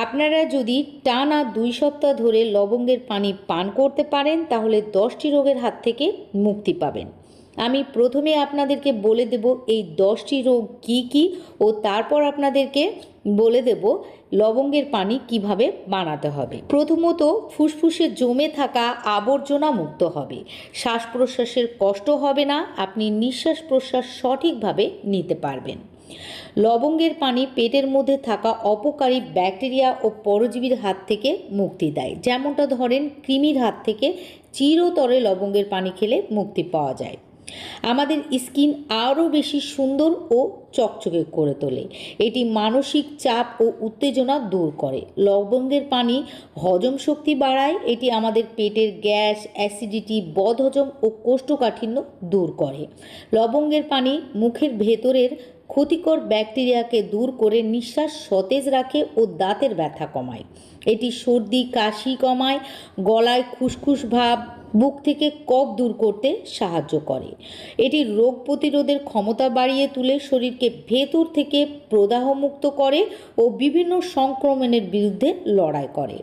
আপনারা যদি টানা 2 সপ্তাহ ধরে লবঙ্গের পানি পান করতে পারেন তাহলে 10টি রোগের হাত থেকে মুক্তি পাবেন। আমি প্রথমে আপনাদেরকে বলে দেব এই 10টি রোগ কি কি ও তারপর আপনাদেরকে বলে দেব লবঙ্গের পানি কিভাবে বানাতে হবে। প্রথমত, ফুসফুসে জমে থাকা আবর্জনা মুক্ত হবে, শ্বাস প্রশ্বাসের কষ্ট হবে না, আপনি নিঃশ্বাস প্রশ্বাস সঠিকভাবে নিতে পারবেন। লবঙ্গের পানি পেটের মধ্যে থাকা অপকারী ব্যাকটেরিয়া ও পরজীবীর হাত থেকে মুক্তি দেয়। যেমনটা ধরেন কৃমির হাত থেকে চিরতরে লবঙ্গের পানি খেলে মুক্তি পাওয়া যায়। আমাদের স্কিন আরও বেশি সুন্দর ও চকচকে করে তোলে। এটি মানসিক চাপ ও উত্তেজনা দূর করে। লবঙ্গের পানি হজম শক্তি বাড়ায়। এটি আমাদের পেটের গ্যাস, অ্যাসিডিটি, বদহজম ও কোষ্ঠকাঠিন্য দূর করে। লবঙ্গের পানি মুখের ভেতরের ক্ষতিকর ব্যাকটেরিয়াকে দূর করে নিঃশ্বাস সতেজ রাখে ও দাঁতের ব্যথা কমায়। এটি সর্দি কাশি কমায়, গলায় খুসখুস ভাব, বুক থেকে কফ দূর করতে সাহায্য করে। এটি রোগ প্রতিরোধের ক্ষমতা বাড়িয়ে তুলে শরীরকে ভেতর থেকে প্রদাহমুক্ত করে ও বিভিন্ন সংক্রমণের বিরুদ্ধে লড়াই করে।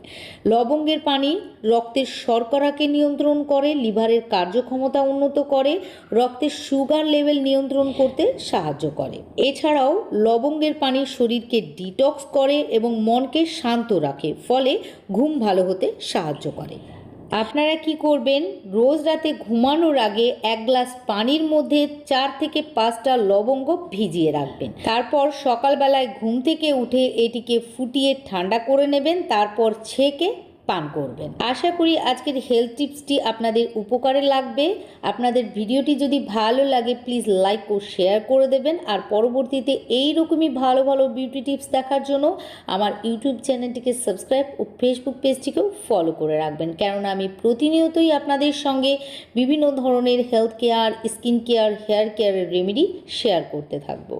লবঙ্গের পানি রক্তের শর্করাকে নিয়ন্ত্রণ করে, লিভারের কার্যক্ষমতা উন্নত করে, রক্তের সুগার লেভেল নিয়ন্ত্রণ করতে সাহায্য করে। এছাড়াও লবঙ্গের পানি শরীরকে ডিটক্স করে এবং মনকে শান্ত রাখে, ফলে ঘুম ভালো হতে সাহায্য করে। আপনারা কি করবেন, রোজ রাতে ঘুমানোর আগে 1 গ্লাস পানির মধ্যে 4 থেকে 5টা লবঙ্গ ভিজিয়ে রাখবেন। তারপর সকালবেলায় ঘুম থেকে উঠে এটিকে ফুটিয়ে ঠান্ডা করে নেবেন, তারপর ছেঁকে পান করবেন। আশা করি আজকের হেলথ টিপসটি আপনাদের উপকারে লাগবে। আপনাদের ভিডিওটি যদি ভালো লাগে প্লিজ লাইক ও শেয়ার করে দেবেন। আর পরবর্তীতে এই রকমই ভালো ভালো বিউটি টিপস দেখার জন্য আমার ইউটিউব চ্যানেলটিকে সাবস্ক্রাইব ও ফেসবুক পেজটিকেও ফলো করে রাখবেন, কেননা আমি প্রতিনিয়তই আপনাদের সঙ্গে বিভিন্ন ধরনের health care, skin care, hair কেয়ারের রেমেডি শেয়ার করতে থাকবো।